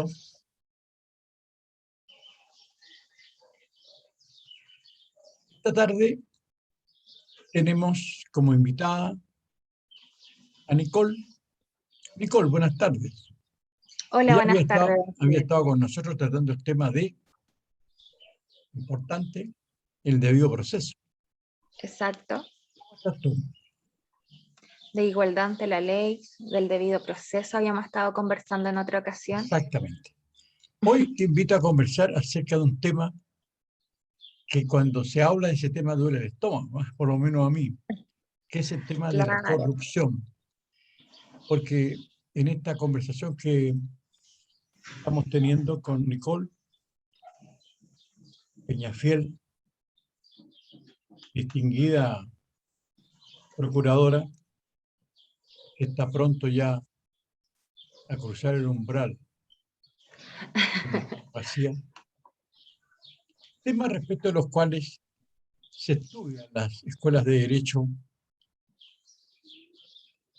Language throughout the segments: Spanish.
gusto. Esta tarde tenemos como invitada a Nicole. Nicole, buenas tardes. Hola, Ella buenas tardes. había estado con nosotros tratando el tema importante, el debido proceso. Exacto. ¿Cómo estás tú? De igualdad ante la ley, del debido proceso, habíamos estado conversando en otra ocasión. Exactamente. Hoy te invito a conversar acerca de un tema que cuando se habla de ese tema duele el estómago, por lo menos a mí, que es el tema de la Claro. corrupción. Porque en esta conversación que estamos teniendo con Nicole Peñafiel, distinguida procuradora, que está pronto ya a cruzar el umbral de la abogacía, temas respecto a los cuales se estudian las escuelas de derecho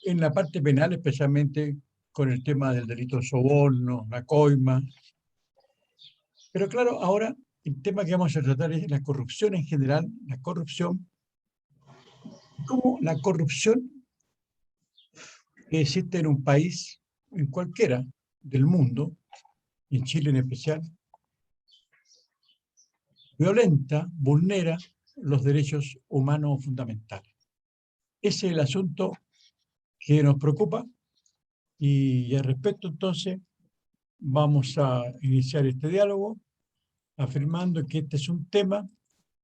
en la parte penal, especialmente con el tema del delito de soborno, la coima. Pero claro, ahora el tema que vamos a tratar es la corrupción en general, la corrupción, como la corrupción que existe en un país, en cualquiera del mundo, en Chile en especial, violenta, vulnera los derechos humanos fundamentales. Ese es el asunto que nos preocupa y al respecto entonces vamos a iniciar este diálogo afirmando que este es un tema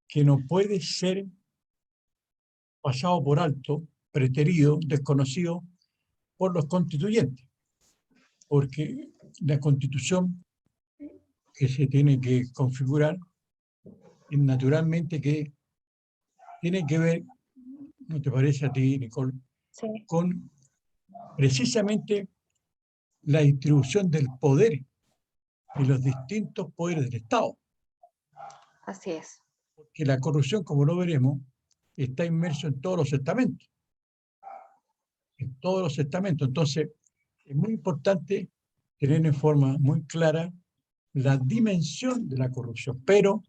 que no puede ser pasado por alto, preterido, desconocido por los constituyentes, porque la constitución que se tiene que configurar es naturalmente que tiene que ver, ¿no te parece a ti, Nicole?, Sí. con precisamente la distribución del poder en los distintos poderes del Estado. Así es. Porque la corrupción, como lo veremos, está inmerso en todos los estamentos. En todos los estamentos. Entonces, es muy importante tener en forma muy clara la dimensión de la corrupción. Pero,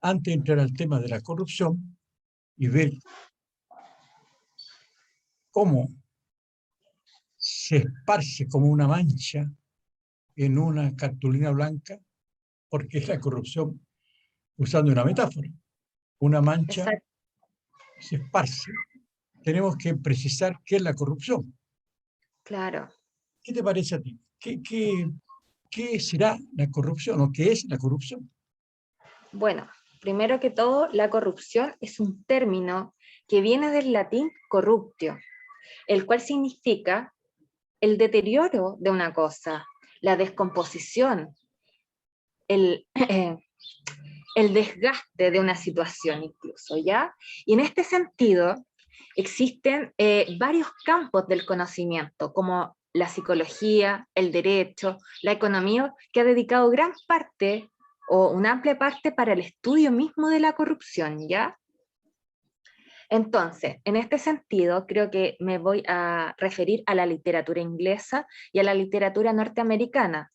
antes de entrar al tema de la corrupción y ver cómo se esparce como una mancha en una cartulina blanca, porque es la corrupción, usando una metáfora, una mancha Exacto. se esparce. Tenemos que precisar qué es la corrupción. Claro. ¿Qué te parece a ti? ¿Qué será la corrupción o qué es la corrupción? Bueno, primero que todo, la corrupción es un término que viene del latín corruptio, el cual significa el deterioro de una cosa, la descomposición, el, el desgaste de una situación incluso, ¿ya? Y en este sentido, existen varios campos del conocimiento, como la psicología, el derecho, la economía, que ha dedicado gran parte o una amplia parte para el estudio mismo de la corrupción, ¿ya? Entonces, en este sentido, creo que me voy a referir a la literatura inglesa y a la literatura norteamericana,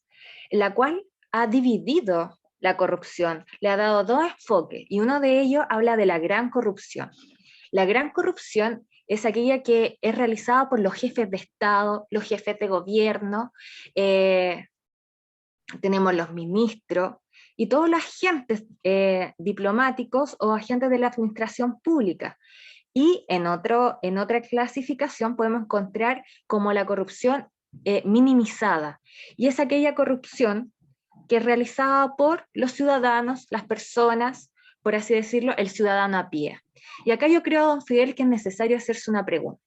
la cual ha dividido la corrupción, le ha dado dos enfoques, y uno de ellos habla de la gran corrupción. La gran corrupción es aquella que es realizada por los jefes de Estado, los jefes de gobierno, tenemos los ministros y todos los agentes diplomáticos o agentes de la administración pública. Y en otra clasificación podemos encontrar como la corrupción minimizada, y es aquella corrupción que es realizada por los ciudadanos, las personas, por así decirlo, el ciudadano a pie. Y acá yo creo, don Fidel, que es necesario hacerse una pregunta.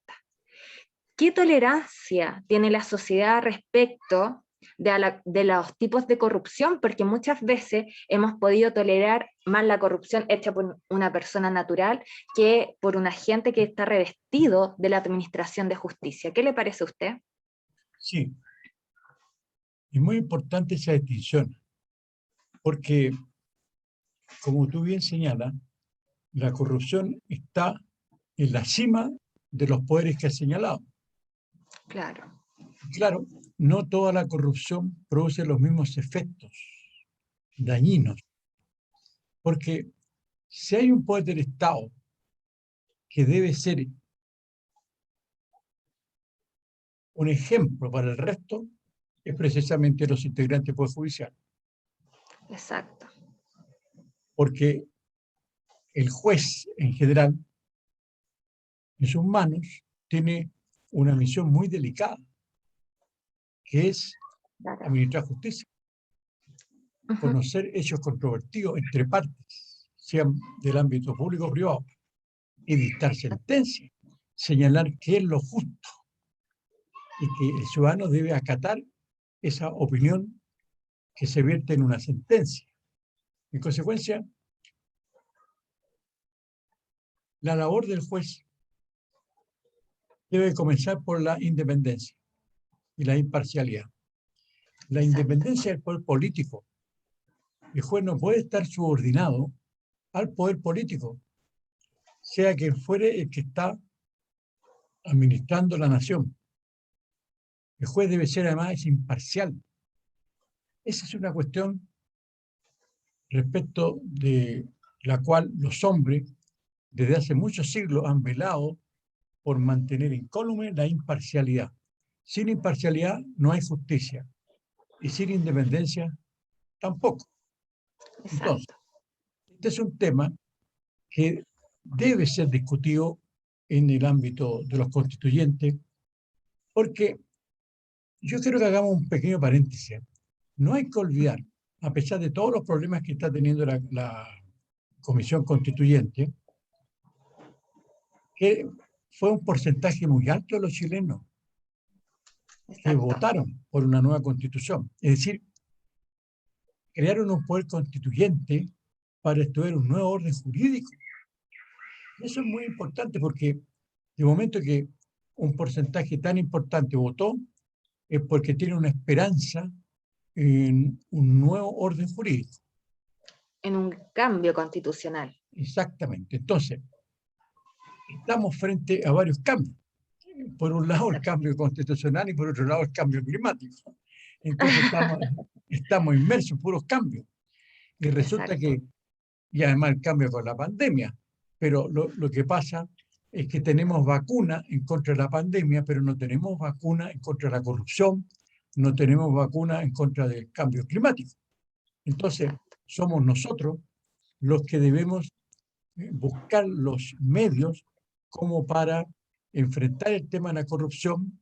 ¿Qué tolerancia tiene la sociedad respecto de los tipos de corrupción? Porque muchas veces hemos podido tolerar más la corrupción hecha por una persona natural que por un agente que está revestido de la administración de justicia. ¿Qué le parece a usted? Sí, es muy importante esa distinción, porque, como tú bien señalas, la corrupción está en la cima de los poderes que has señalado. Claro. Claro, no toda la corrupción produce los mismos efectos dañinos, porque si hay un poder del Estado que debe ser un ejemplo para el resto, es precisamente los integrantes del Poder Judicial. Exacto. Porque el juez en general, en sus manos, tiene una misión muy delicada, que es Claro. administrar justicia, conocer hechos controvertidos entre partes, sean del ámbito público o privado, y dictar sentencias, señalar qué es lo justo, y que el ciudadano debe acatar esa opinión que se vierte en una sentencia. En consecuencia, la labor del juez debe comenzar por la independencia y la imparcialidad. La independencia del poder político. El juez no puede estar subordinado al poder político, sea quien fuere el que está administrando la nación. El juez debe ser además imparcial. Esa es una cuestión respecto de la cual los hombres desde hace muchos siglos han velado por mantener incólume la imparcialidad. Sin imparcialidad no hay justicia y sin independencia tampoco. Entonces, este es un tema que debe ser discutido en el ámbito de los constituyentes, porque yo quiero que hagamos un pequeño paréntesis. No hay que olvidar, a pesar de todos los problemas que está teniendo la Comisión Constituyente, que fue un porcentaje muy alto de los chilenos que votaron por una nueva constitución. Es decir, crearon un poder constituyente para estudiar un nuevo orden jurídico. Eso es muy importante porque de momento que un porcentaje tan importante votó es porque tiene una esperanza en un nuevo orden jurídico. En un cambio constitucional. Exactamente. Entonces, estamos frente a varios cambios. Por un lado el cambio constitucional y por otro lado el cambio climático. Entonces estamos inmersos en puros cambios. Y resulta que, y además el cambio con la pandemia, pero lo que pasa es que tenemos vacuna en contra de la pandemia, pero no tenemos vacuna en contra de la corrupción, no tenemos vacuna en contra del cambio climático. Entonces, somos nosotros los que debemos buscar los medios como para enfrentar el tema de la corrupción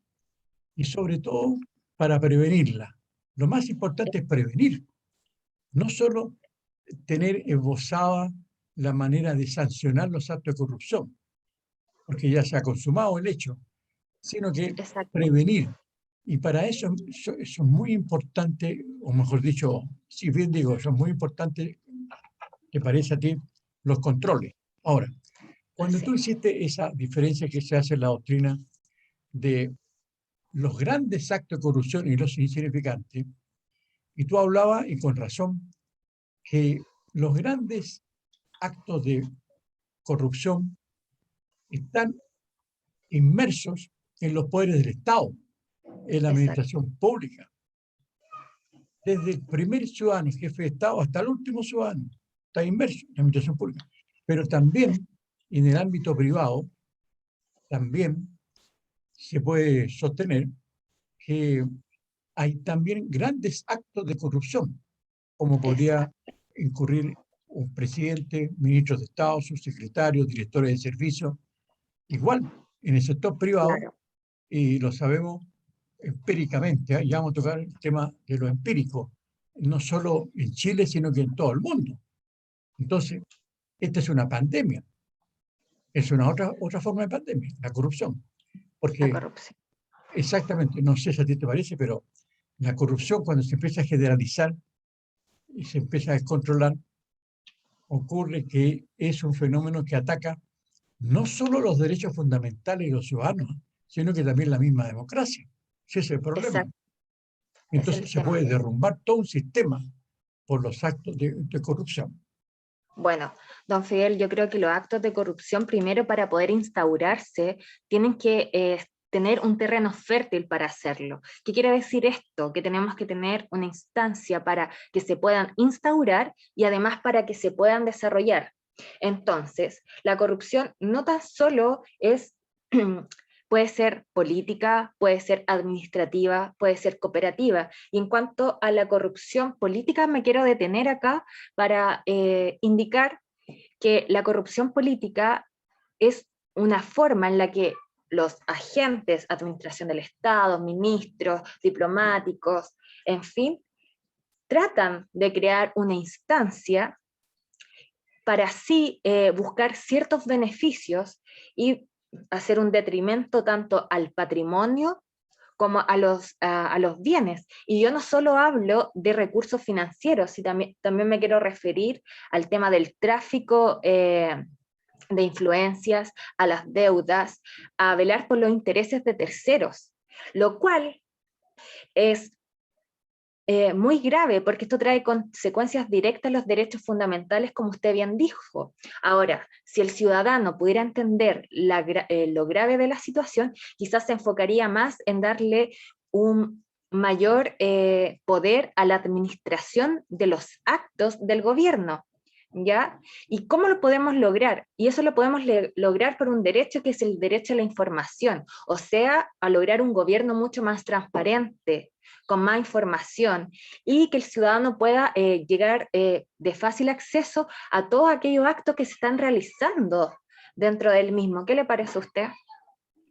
y sobre todo para prevenirla. Lo más importante es prevenir, no solo tener esbozada la manera de sancionar los actos de corrupción, porque ya se ha consumado el hecho, sino que prevenir. Y para eso son muy importantes, o mejor dicho, si bien digo, son muy importantes, te parece a ti, los controles. Ahora, cuando tú hiciste esa diferencia que se hace en la doctrina de los grandes actos de corrupción y los insignificantes, y tú hablabas, y con razón, que los grandes actos de corrupción están inmersos en los poderes del Estado, en la administración pública. Desde el primer ciudadano, jefe de Estado, hasta el último ciudadano, está inmerso en la administración pública. Pero también en el ámbito privado, también se puede sostener que hay también grandes actos de corrupción, como podría incurrir un presidente, ministros de Estado, subsecretarios, directores de servicios. Igual, en el sector privado, y lo sabemos empíricamente, ya vamos a tocar el tema de lo empírico, no solo en Chile, sino que en todo el mundo. Entonces, esta es una pandemia, es una otra forma de pandemia, la corrupción. Porque, exactamente, no sé si a ti te parece, pero la corrupción cuando se empieza a generalizar y se empieza a descontrolar, ocurre que es un fenómeno que ataca no solo los derechos fundamentales de los ciudadanos, sino que también la misma democracia. Ese es el problema. Entonces se puede derrumbar todo un sistema por los actos de corrupción. Bueno, don Fidel, yo creo que los actos de corrupción, primero para poder instaurarse, tienen que tener un terreno fértil para hacerlo. ¿Qué quiere decir esto? Que tenemos que tener una instancia para que se puedan instaurar y además para que se puedan desarrollar. Entonces, la corrupción no tan solo es, puede ser política, puede ser administrativa, puede ser cooperativa. Y en cuanto a la corrupción política, me quiero detener acá para indicar que la corrupción política es una forma en la que los agentes, administración del Estado, ministros, diplomáticos, en fin, tratan de crear una instancia para así buscar ciertos beneficios y hacer un detrimento tanto al patrimonio como a los bienes. Y yo no solo hablo de recursos financieros, sino también me quiero referir al tema del tráfico de influencias, a las deudas, a velar por los intereses de terceros, lo cual es muy grave, porque esto trae consecuencias directas a los derechos fundamentales, como usted bien dijo. Ahora, si el ciudadano pudiera entender lo grave de la situación, quizás se enfocaría más en darle un mayor poder a la administración de los actos del gobierno, ¿ya? ¿Y cómo lo podemos lograr? Y eso lo podemos lograr por un derecho que es el derecho a la información, o sea, a lograr un gobierno mucho más transparente, con más información, y que el ciudadano pueda llegar de fácil acceso a todos aquellos actos que se están realizando dentro del mismo. ¿Qué le parece a usted?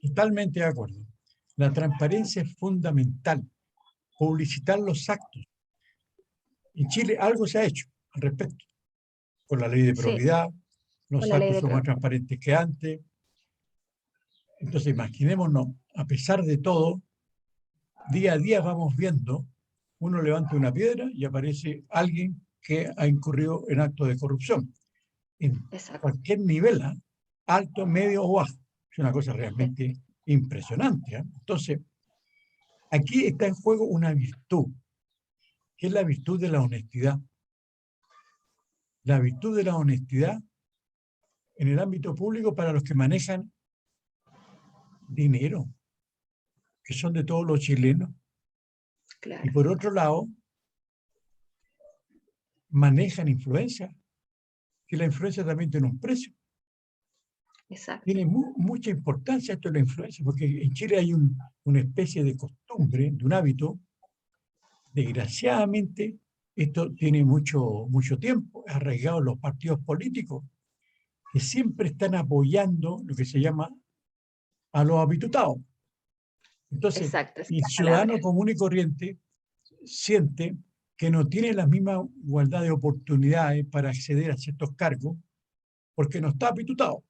Totalmente de acuerdo. La transparencia es fundamental. Publicitar los actos. En Chile algo se ha hecho al respecto. Con la ley de Sí, probidad, con los la ley actos de son más prueba. transparentes que antes. Entonces, imaginémonos, a pesar de todo, día a día vamos viendo, uno levanta una piedra y aparece alguien que ha incurrido en actos de corrupción, en Exacto. cualquier nivel, ¿eh? Alto, medio o bajo. Es una cosa Sí, realmente impresionante, ¿eh? Entonces, aquí está en juego una virtud, que es la virtud de la honestidad. La virtud de la honestidad en el ámbito público para los que manejan dinero, que son de todos los chilenos. Y claro. por otro lado, manejan influencia, que la influencia también tiene un precio. Exacto. Tiene mucha importancia esto de la influencia, porque en Chile hay una especie de costumbre, de un hábito. Desgraciadamente, esto tiene mucho tiempo, arraigado en los partidos políticos, que siempre están apoyando lo que se llama a los habitutados. Entonces, Exacto, esa es el la palabra. ciudadano común y corriente siente que no tiene la misma igualdad de oportunidades para acceder a ciertos cargos porque no está habitutado.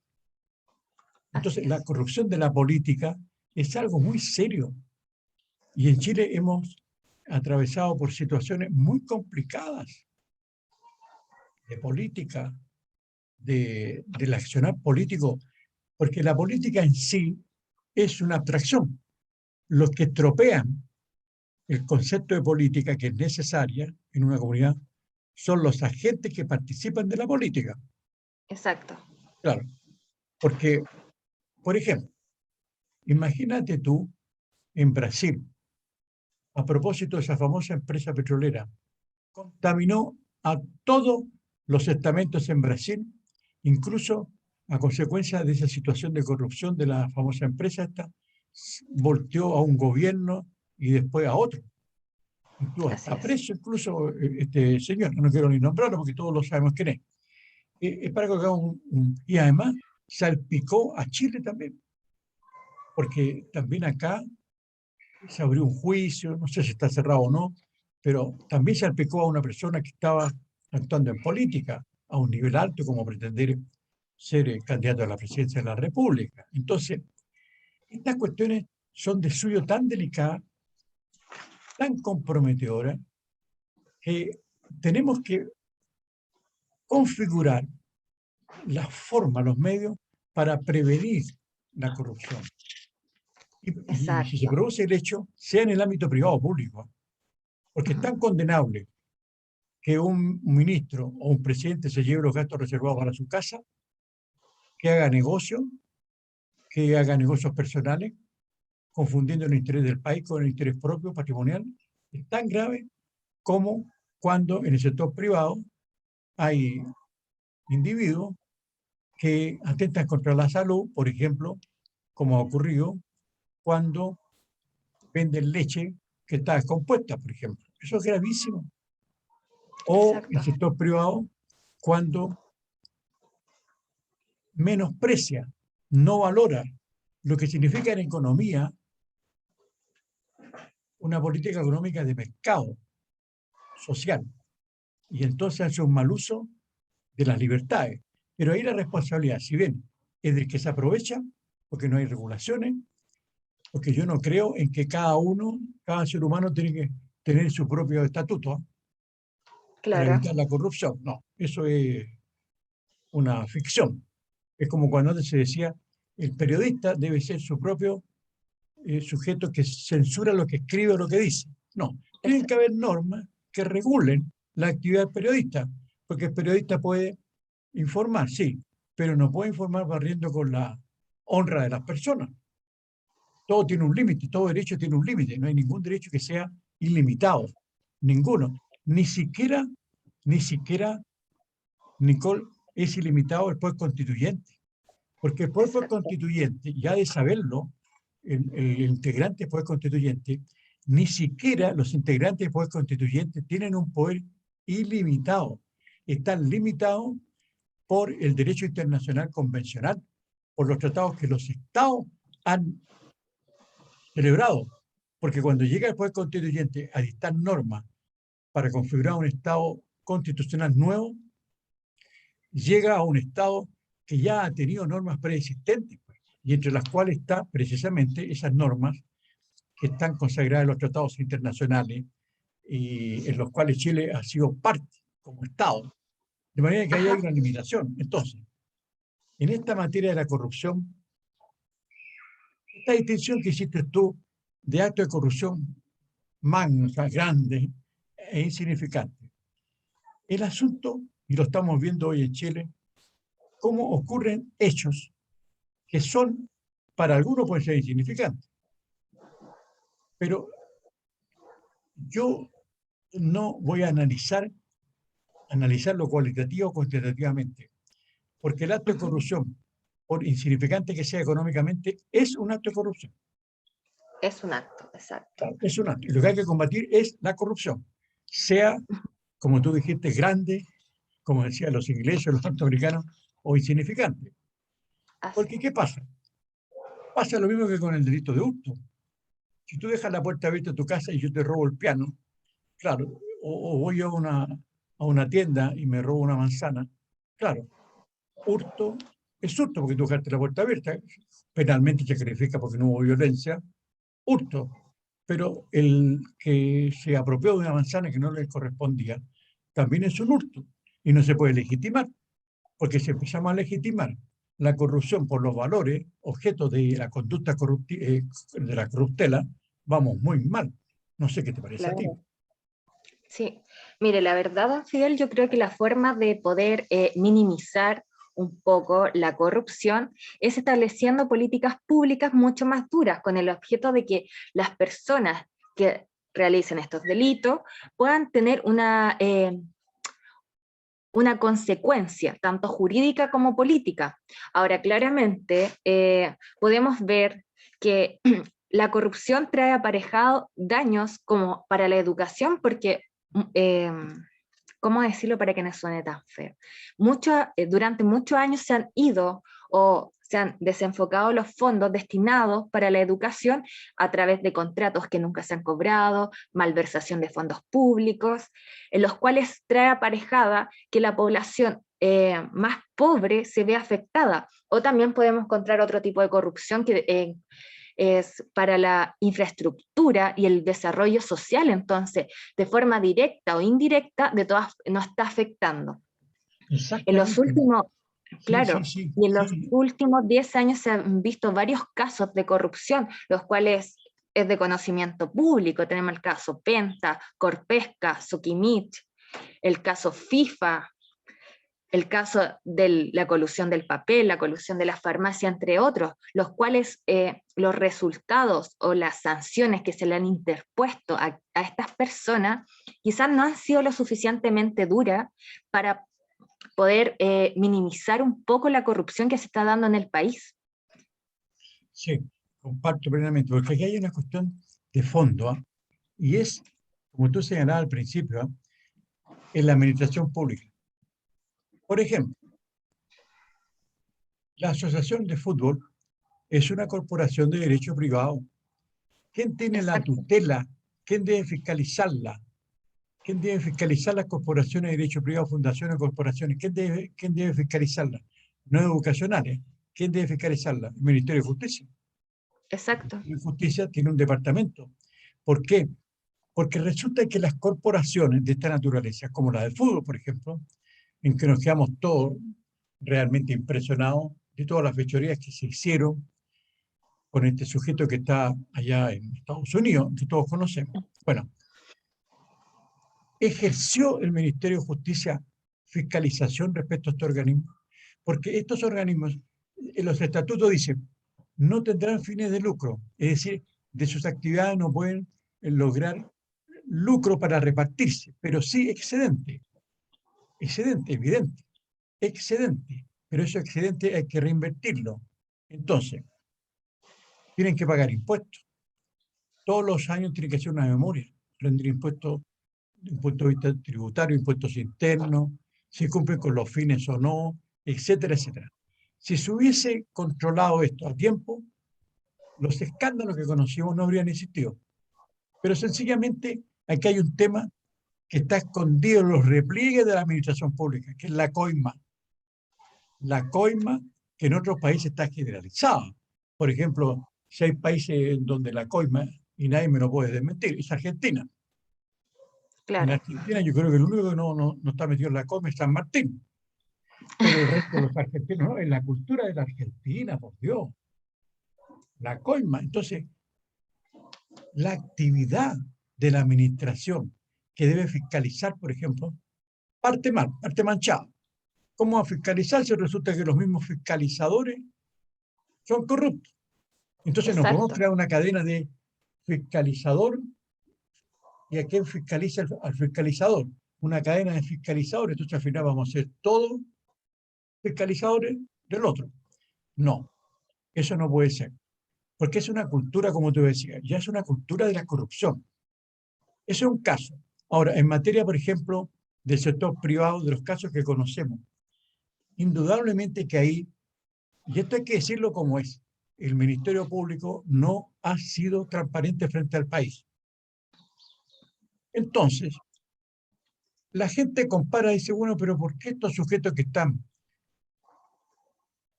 Así Entonces, la es. corrupción de la política es algo muy serio. Y en Chile hemos atravesado por situaciones muy complicadas de política, del accionar político, porque la política en sí es una abstracción. Los que estropean el concepto de política que es necesaria en una comunidad son los agentes que participan de la política. Exacto. Claro, porque, por ejemplo, imagínate tú en Brasil, a propósito de esa famosa empresa petrolera, contaminó a todos los estamentos en Brasil, incluso a consecuencia de esa situación de corrupción de la famosa empresa esta, volteó a un gobierno y después a otro. Estuvo Así hasta es. preso incluso este señor, no quiero ni nombrarlo porque todos lo sabemos quién es. Es para que hagamos y además salpicó a Chile también, porque también acá se abrió un juicio, no sé si está cerrado o no, pero también salpicó a una persona que estaba actuando en política a un nivel alto como pretender ser candidato a la presidencia de la República. Entonces, estas cuestiones son de suyo tan delicadas, tan comprometedoras, que tenemos que configurar la forma, los medios para prevenir la corrupción. Y si se Exacto. produce el hecho, sea en el ámbito privado o público, porque es Ujú. tan condenable que un ministro o un presidente se lleve los gastos reservados para su casa, que haga negocios personales, confundiendo el interés del país con el interés propio patrimonial, es tan grave como cuando en el sector privado hay individuos que atentan contra la salud, por ejemplo, como ha ocurrido cuando venden leche que está descompuesta, por ejemplo. Eso es gravísimo. O Exacto. el sector privado cuando menosprecia, no valora lo que significa en economía una política económica de mercado social. Y entonces hace un mal uso de las libertades. Pero ahí la responsabilidad, si bien es del que se aprovecha, porque no hay regulaciones, porque yo no creo en que cada ser humano tiene que tener su propio estatuto para Claro. evitar la corrupción. No, eso es una ficción. Es como cuando antes se decía, el periodista debe ser su propio sujeto que censura lo que escribe o lo que dice. No, tienen que haber normas que regulen la actividad del periodista, porque el periodista puede informar, sí, pero no puede informar barriendo con la honra de las personas. Todo tiene un límite, todo derecho tiene un límite, no hay ningún derecho que sea ilimitado, ninguno. Ni siquiera, Nicole, es ilimitado el poder constituyente, porque el poder Exacto. constituyente, ya de saberlo, el integrante del poder constituyente, ni siquiera los integrantes del poder constituyente tienen un poder ilimitado, están limitados por el derecho internacional convencional, por los tratados que los estados han celebrado. Porque cuando llega el poder constituyente a dictar normas para configurar un estado constitucional nuevo, llega a un estado que ya ha tenido normas preexistentes, pues, y entre las cuales están precisamente esas normas que están consagradas en los tratados internacionales y en los cuales Chile ha sido parte como Estado. De manera que ahí hay Ajá. una limitación. Entonces, en esta materia de la corrupción, esta distinción que hiciste tú de acto de corrupción magno, o sea, grande e insignificante. El asunto, y lo estamos viendo hoy en Chile, cómo ocurren hechos que son, para algunos pueden ser insignificantes, pero yo no voy a analizarlo cualitativo o cuantitativamente, porque el acto de Ujú. corrupción, por insignificante que sea económicamente, es un acto de corrupción. Es un acto, exacto. Es un acto. Y lo que hay que combatir es la corrupción, sea, como tú dijiste, grande, como decían los ingleses, los norteamericanos, o insignificante. Así. Porque, ¿qué pasa? Pasa lo mismo que con el delito de hurto. Si tú dejas la puerta abierta de tu casa y yo te robo el piano, claro, o voy a una tienda y me robo una manzana, claro, hurto es hurto porque tú dejaste la puerta abierta, penalmente se califica porque no hubo violencia, hurto, pero el que se apropió de una manzana que no le correspondía, también es un hurto y no se puede legitimar, porque si empezamos a legitimar la corrupción por los valores, objeto de la conducta de la corruptela, vamos muy mal. No sé qué te parece a ti. Claro. Sí, mire, la verdad, don Fidel, yo creo que la forma de poder minimizar un poco la corrupción es estableciendo políticas públicas mucho más duras, con el objeto de que las personas que realicen estos delitos puedan tener una consecuencia, tanto jurídica como política. Ahora, claramente, podemos ver que la corrupción trae aparejado daños como para la educación, porque, eh, ¿cómo decirlo para que no suene tan feo? Durante muchos años se han ido o se han desenfocado los fondos destinados para la educación a través de contratos que nunca se han cobrado, malversación de fondos públicos, en los cuales trae aparejada que la población más pobre se ve afectada. O también podemos encontrar otro tipo de corrupción que es para la infraestructura y el desarrollo social, entonces, de forma directa o indirecta, de todas nos está afectando. En los Exactamente. últimos, Sí, sí, claro, sí, y en los sí. últimos 10 años se han visto varios casos de corrupción, los cuales es de conocimiento público. Tenemos el caso Penta, Corpesca, Soquimich, el caso FIFA, el caso de la colusión del papel, la colusión de la farmacia, entre otros, los cuales los resultados o las sanciones que se le han interpuesto a estas personas quizás no han sido lo suficientemente duras para poder minimizar un poco la corrupción que se está dando en el país. Sí, comparto plenamente, porque aquí hay una cuestión de fondo, ¿ah? Y es, como tú señalabas al principio, ¿ah? En la administración pública. Por ejemplo, la Asociación de Fútbol es una corporación de derecho privado. ¿Quién tiene la Exacto. tutela? ¿Quién debe fiscalizarla? ¿Quién debe fiscalizar las corporaciones de derecho privado, fundaciones, corporaciones? ¿Quién debe fiscalizarlas? No educacionales. ¿Quién debe fiscalizarlas? El Ministerio de Justicia. Exacto. El Ministerio de Justicia tiene un departamento. ¿Por qué? Porque resulta que las corporaciones de esta naturaleza, como la del fútbol, por ejemplo, en que nos quedamos todos realmente impresionados de todas las fechorías que se hicieron con este sujeto que está allá en Estados Unidos, que todos conocemos. Bueno, ¿ejerció el Ministerio de Justicia fiscalización respecto a estos organismos? Porque estos organismos, en los estatutos dicen, no tendrán fines de lucro, es decir, de sus actividades no pueden lograr lucro para repartirse, pero sí excedente. Excedente, evidente. Excedente. Pero ese excedente hay que reinvertirlo. Entonces, tienen que pagar impuestos. Todos los años tiene que hacer una memoria, rendir impuestos de un punto de vista tributario, impuestos internos, si cumplen con los fines o no, etcétera, etcétera. Si se hubiese controlado esto a tiempo, los escándalos que conocimos no habrían existido. Pero sencillamente aquí hay un tema que está escondido en los repliegues de la administración pública, que es la coima. La coima que en otros países está generalizada. Por ejemplo, si hay países en donde la coima, y nadie me lo puede desmentir, es Argentina. En Claro. Argentina yo creo que el único que no está metido en la coima es San Martín. Pero el resto de los argentinos no, en la cultura de la Argentina, por Dios. La coima. Entonces, la actividad de la administración que debe fiscalizar, por ejemplo, parte mal, parte manchada. ¿Cómo va a fiscalizar si resulta que los mismos fiscalizadores son corruptos? Entonces no podemos Exacto. crear una cadena de fiscalizador y a quién fiscaliza al fiscalizador. Una cadena de fiscalizadores, entonces al final vamos a ser todos fiscalizadores del otro. No, eso no puede ser. Porque es una cultura, como te decía, ya es una cultura de la corrupción. Ese es un caso. Ahora, en materia, por ejemplo, del sector privado, de los casos que conocemos, indudablemente que ahí, y esto hay que decirlo como es, el Ministerio Público no ha sido transparente frente al país. Entonces, la gente compara y dice, bueno, pero ¿por qué estos sujetos que están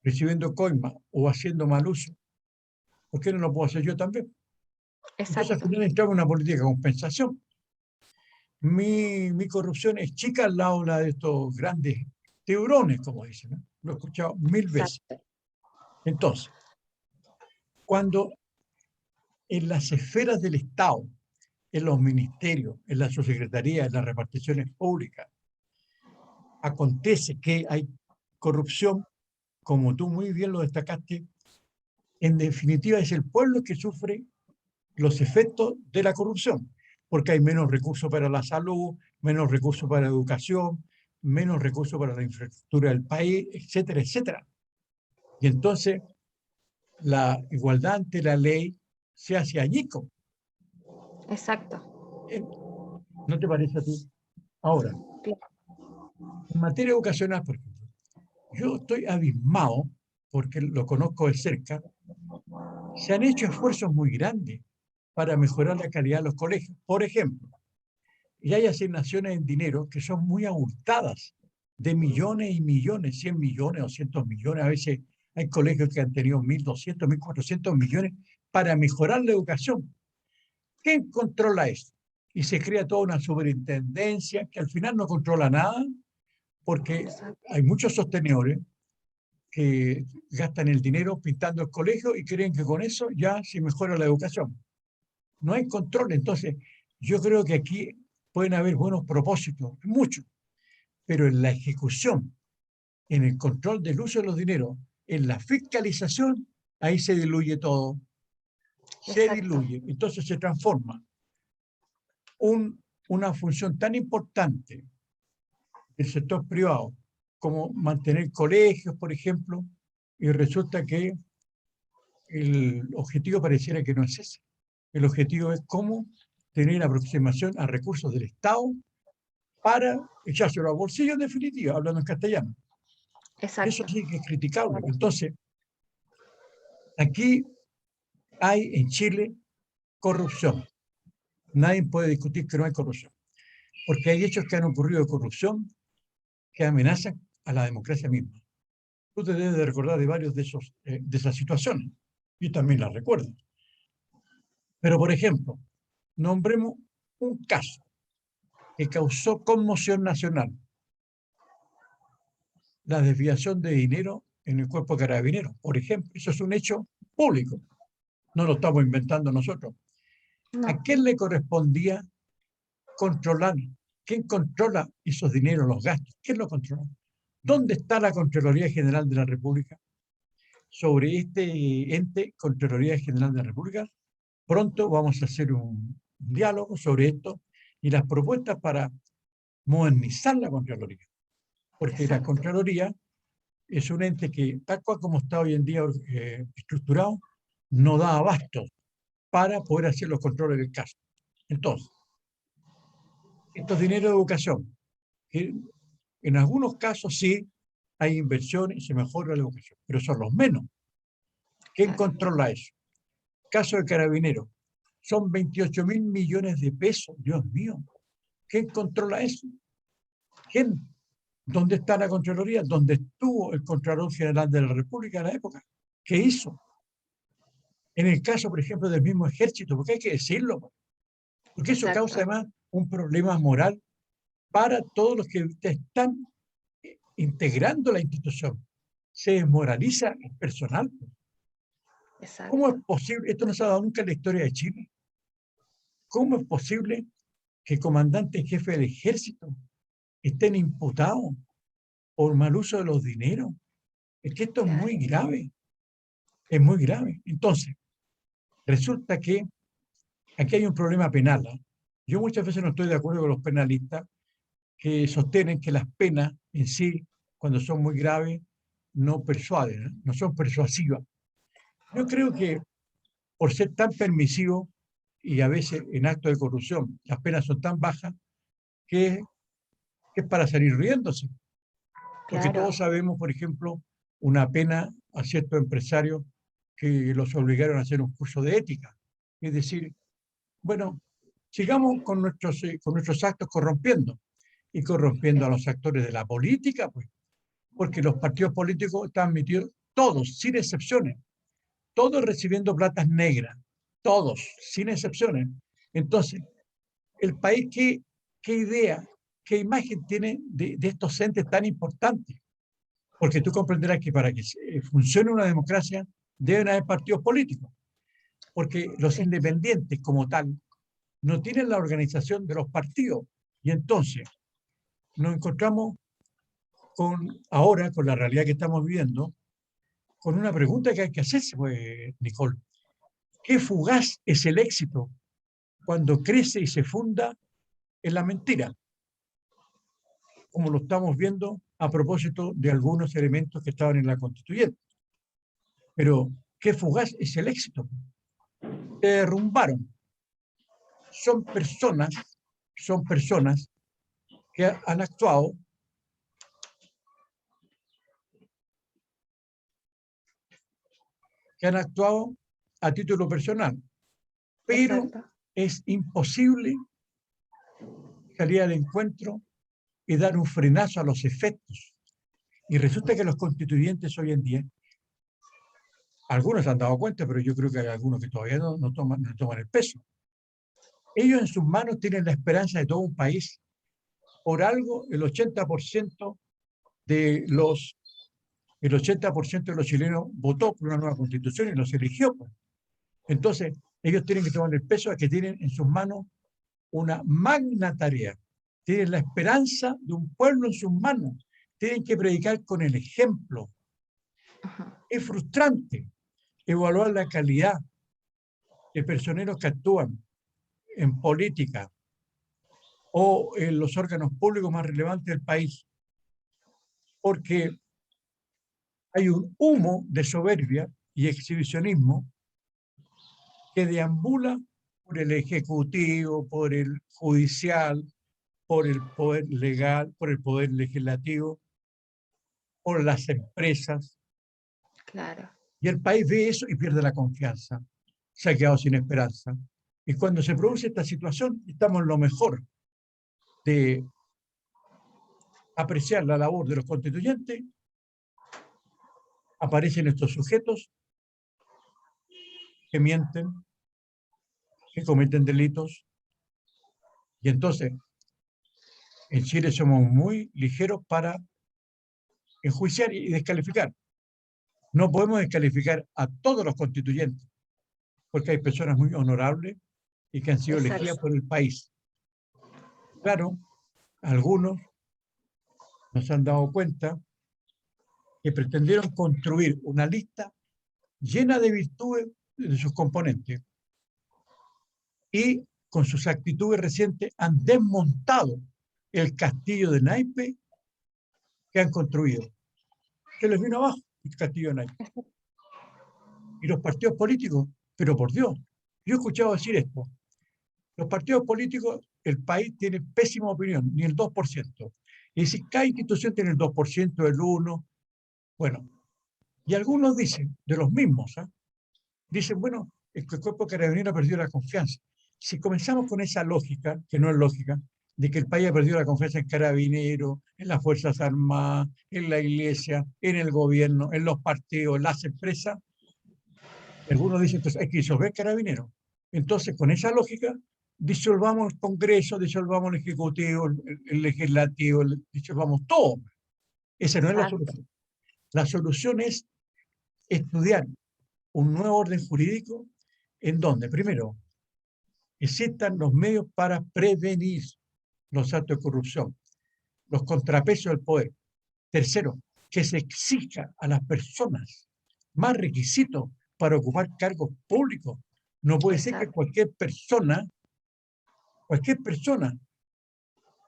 recibiendo coima o haciendo mal uso, por qué no lo puedo hacer yo también? Entonces al Exacto. final entramos en una política de compensación. Mi corrupción es chica al lado de estos grandes tiburones, como dicen, ¿no? Lo he escuchado 1000 veces. Exacto. Entonces, cuando en las esferas del Estado, en los ministerios, en las subsecretarías, en las reparticiones públicas, acontece que hay corrupción, como tú muy bien lo destacaste, en definitiva es el pueblo que sufre los efectos de la corrupción, porque hay menos recursos para la salud, menos recursos para la educación, menos recursos para la infraestructura del país, etcétera, etcétera. Y entonces la igualdad ante la ley se hace añico. Exacto. ¿No te parece a ti? Ahora, en materia educacional, por ejemplo, yo estoy abismado, porque lo conozco de cerca, se han hecho esfuerzos muy grandes para mejorar la calidad de los colegios. Por ejemplo, y hay asignaciones en dinero que son muy abultadas, de millones y millones, 100 millones, 200 millones, a veces hay colegios que han tenido 1.200, 1.400 millones para mejorar la educación. ¿Quién controla eso? Y se crea toda una superintendencia que al final no controla nada, porque Exacto. hay muchos sostenedores que gastan el dinero pintando el colegio y creen que con eso ya se mejora la educación. No hay control. Entonces, yo creo que aquí pueden haber buenos propósitos, muchos, pero en la ejecución en el control del uso de los dineros, en la fiscalización, ahí se diluye todo. Se Exacto. diluye. Entonces se transforma una función tan importante del sector privado como mantener colegios, por ejemplo, y resulta que el objetivo pareciera que no es ese. El objetivo es cómo tener aproximación a recursos del Estado para echárselo a bolsillo en definitiva, hablando en castellano. Eso Exacto. sí que es criticable. Entonces, aquí hay en Chile corrupción. Nadie puede discutir que no hay corrupción, porque hay hechos que han ocurrido de corrupción que amenazan a la democracia misma. Tú te debes de recordar de varios de esas situaciones. Yo también las recuerdo. Pero, por ejemplo, nombremos un caso que causó conmoción nacional: la desviación de dinero en el cuerpo de carabineros, por ejemplo. Eso es un hecho público, no lo estamos inventando nosotros. ¿A No. quién le correspondía controlar? ¿Quién controla esos dineros, los gastos? ¿Quién lo controla? ¿Dónde está la Contraloría General de la República? Sobre este ente, Contraloría General de la República, pronto vamos a hacer un diálogo sobre esto y las propuestas para modernizar la Contraloría. Porque la Exacto. Contraloría es un ente que, tal cual como está hoy en día estructurado, no da abasto para poder hacer los controles del caso. Entonces, estos dineros de educación, que en algunos casos sí hay inversión y se mejora la educación, pero son los menos. ¿Quién Claro. controla eso? Caso de Carabineros, son 28.000 millones de pesos, Dios mío. ¿Quién controla eso? ¿Quién? ¿Dónde está la Contraloría? ¿Dónde estuvo el Contralor General de la República en la época? ¿Qué hizo? En el caso, por ejemplo, del mismo ejército, porque hay que decirlo, porque eso causa Exacto. además un problema moral para todos los que están integrando la institución. Se desmoraliza el personal. ¿Cómo es Exacto. posible? Esto no se ha dado nunca en la historia de Chile. ¿Cómo es posible que el comandante en jefe del ejército estén imputados por mal uso de los dineros? Es que esto es Claro. muy grave, es muy grave. Entonces, resulta que aquí hay un problema penal, ¿eh? Yo muchas veces no estoy de acuerdo con los penalistas que sostienen que las penas en sí, cuando son muy graves, no persuaden, ¿eh? No son persuasivas. Yo creo que por ser tan permisivos y a veces en actos de corrupción, las penas son tan bajas que, que es para salir riéndose. Porque todos Claro. sabemos, por ejemplo, una pena a ciertos empresarios que los obligaron a hacer un curso de ética. Es decir, bueno, sigamos con nuestros actos corrompiendo y corrompiendo a los actores de la política, pues, porque los partidos políticos están metidos, todos, sin excepciones, todos recibiendo platas negras, todos, sin excepciones. Entonces, el país, ¿qué idea, qué imagen tiene de estos entes tan importantes? Porque tú comprenderás que para que funcione una democracia deben haber partidos políticos, porque los Sí. independientes como tal no tienen la organización de los partidos. Y entonces nos encontramos ahora, con la realidad que estamos viviendo, con una pregunta que hay que hacerse, pues, Nicole. ¿Qué fugaz es el éxito cuando crece y se funda en la mentira? Como lo estamos viendo a propósito de algunos elementos que estaban en la constituyente. Pero, ¿qué fugaz es el éxito? Se derrumbaron. Son personas que han actuado a título personal, pero Exacto. es imposible salir al encuentro y dar un frenazo a los efectos. Y resulta que los constituyentes hoy en día, algunos se han dado cuenta, pero yo creo que hay algunos que todavía no toman el peso. Ellos en sus manos tienen la esperanza de todo un país. Por algo, el 80% de los, el 80% de los chilenos votó por una nueva constitución y los eligió, pues. Entonces, ellos tienen que tomar el peso de que tienen en sus manos una magna tarea. Tienen la esperanza de un pueblo en sus manos. tienen que predicar con el ejemplo. Es frustrante evaluar la calidad de personeros que actúan en política o en los órganos públicos más relevantes del país, porque hay un humo de soberbia y exhibicionismo que deambula por el ejecutivo, por el judicial, por el poder legal, por el poder legislativo, por las empresas. Claro. Y el país ve eso y pierde la confianza. Se ha quedado sin esperanza. Y cuando se produce esta situación, estamos en lo mejor de apreciar la labor de los constituyentes, aparecen estos sujetos que mienten, que cometen delitos, y entonces en Chile somos muy ligeros para enjuiciar y descalificar. No podemos descalificar a todos los constituyentes, porque hay personas muy honorables y que han sido elegidas por el país. Claro, algunos nos han dado cuenta que pretendieron construir una lista llena de virtudes de sus componentes y con sus actitudes recientes han desmontado el castillo de naipes que han construido. Se les vino abajo el castillo de naipes. Y los partidos políticos, pero por Dios, yo he escuchado decir esto, los partidos políticos, el país tiene pésima opinión, ni el 2%. Y decir, cada institución tiene el 2%, el 1%. Bueno, y algunos dicen, de los mismos, ¿eh? Dicen, bueno, el cuerpo carabinero ha perdido la confianza. Si comenzamos con esa lógica, que no es lógica, de que el país ha perdido la confianza en carabineros, en las Fuerzas Armadas, en la iglesia, en el gobierno, en los partidos, en las empresas, algunos dicen, entonces hay que disolver carabineros. Entonces, con esa lógica, disolvamos el Congreso, disolvamos el Ejecutivo, el Legislativo, disolvamos todo. Esa no es la solución. La solución es estudiar un nuevo orden jurídico en donde, primero, existan los medios para prevenir los actos de corrupción, los contrapesos del poder. Tercero, que se exija a las personas más requisitos para ocupar cargos públicos. No puede ser que cualquier persona,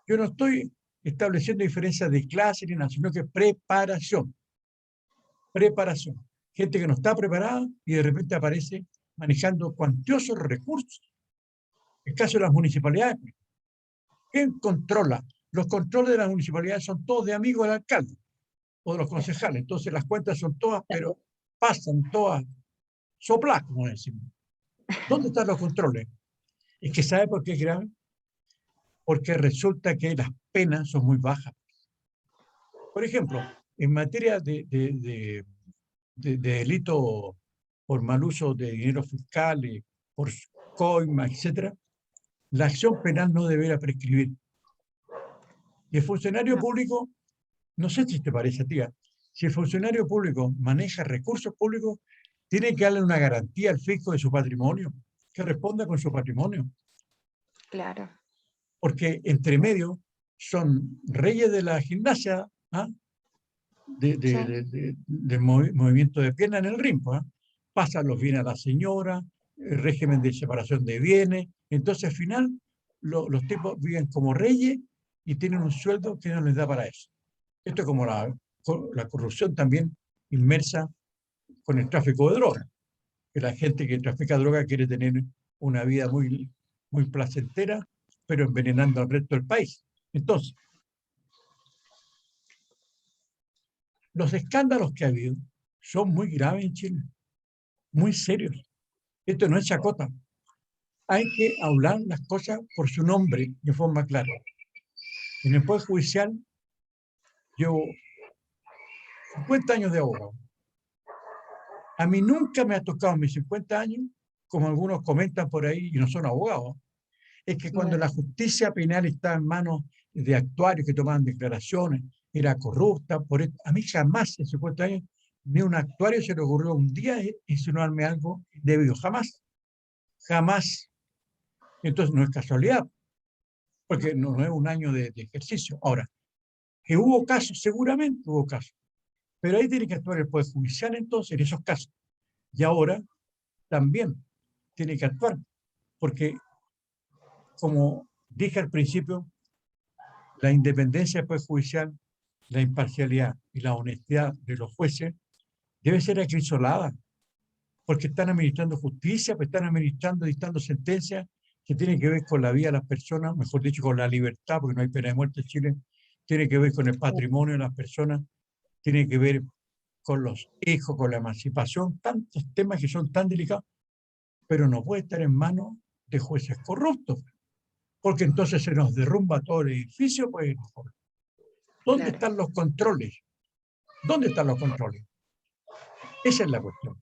yo no estoy estableciendo diferencias de clase ni nada, sino que preparación. Gente que no está preparada y de repente aparece manejando cuantiosos recursos. El caso de las municipalidades. ¿Quién controla? Los controles de las municipalidades son todos de amigos del alcalde o de los concejales. Entonces las cuentas son todas, pero pasan todas sopladas, como decimos. ¿Dónde están los controles? Es que ¿sabe por qué es grave? Porque resulta que las penas son muy bajas. Por ejemplo, en materia de delito por mal uso de dinero fiscal, por coima, etc., la acción penal no deberá prescribir. Y el funcionario público, no sé si te parece, tía, si el funcionario público maneja recursos públicos, tiene que darle una garantía al fisco de su patrimonio, que responda con su patrimonio. Claro. Porque entre medio son reyes de la gimnasia, ¿ah? Del movimiento de pierna en el ring, ¿ah? Pasan los bienes a la señora, el régimen de separación de bienes, entonces al final los tipos viven como reyes y tienen un sueldo que no les da para eso. Esto es como la corrupción también inmersa con el tráfico de drogas, que la gente que trafica droga quiere tener una vida muy, muy placentera, pero envenenando al resto del país. Entonces, los escándalos que ha habido son muy graves en Chile, muy serios. Esto no es chacota. Hay que hablar las cosas por su nombre de forma clara. En el Poder Judicial llevo 50 años de abogado. A mí nunca me ha tocado en mis 50 años, como algunos comentan por ahí y no son abogados, es que cuando la justicia penal estaba en manos de actuarios que tomaban declaraciones, era corrupta. A mí jamás en 50 años ni a un actuario se le ocurrió un día insinuarme algo debido. Jamás. Jamás. Entonces no es casualidad, porque no es un año de ejercicio. Ahora, Que hubo casos, seguramente hubo casos, pero ahí tiene que actuar el Poder Judicial entonces en esos casos. Y ahora también tiene que actuar, porque como dije al principio, la independencia del Poder Judicial, la imparcialidad y la honestidad de los jueces debe ser acrisolada, porque están administrando justicia, pues están administrando, dictando sentencias que tienen que ver con la vida de las personas, mejor dicho, con la libertad, porque no hay pena de muerte en Chile, tiene que ver con el patrimonio de las personas, tiene que ver con los hijos, con la emancipación, tantos temas que son tan delicados, pero no puede estar en manos de jueces corruptos, porque entonces se nos derrumba todo el edificio, pues. ¿Dónde Claro. están los controles? ¿Dónde están los controles? Esa es la cuestión.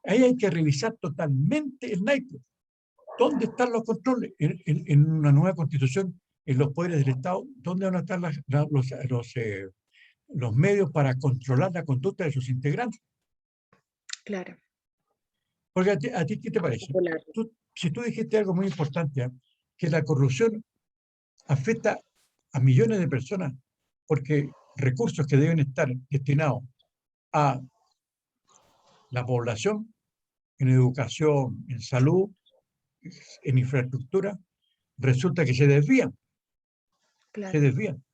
Ahí hay que revisar totalmente el naipe. ¿Dónde están los controles? En una nueva constitución, en los poderes del Estado, ¿dónde van a estar los medios para controlar la conducta de sus integrantes? Claro. Porque a ti ¿qué te parece? Si tú dijiste algo muy importante, que la corrupción afecta a millones de personas, porque recursos que deben estar destinados a la población, en educación, en salud, en infraestructura, resulta que se desvían. Claro. Se desvían.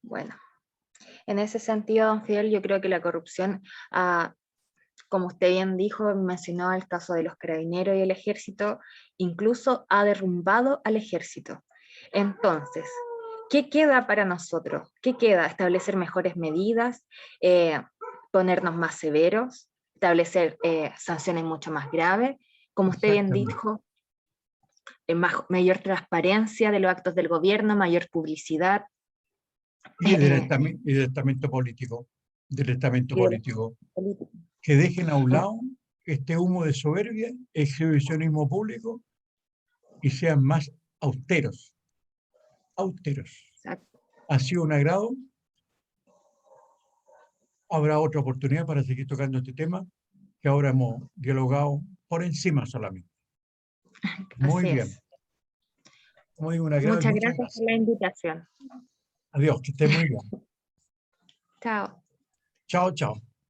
Bueno, en ese sentido, don Fidel, yo creo que la corrupción, como usted bien dijo, mencionó el caso de los carabineros y el ejército, incluso ha derrumbado al ejército. Entonces, ¿qué queda para nosotros? ¿Qué queda? Establecer mejores medidas, ponernos más severos, establecer sanciones mucho más graves, como usted bien dijo, mayor transparencia de los actos del gobierno, mayor publicidad. Y del estamento político, que dejen a un lado este humo de soberbia, exhibicionismo público, y sean más austeros. Exacto. Ha sido un agrado. Habrá otra oportunidad para seguir tocando este tema, que ahora hemos dialogado por encima solamente. Muy Así bien. es. Muy un agrado. Muchas gracias por la invitación. Adiós, que esté muy bien. Chao. Chao, chao.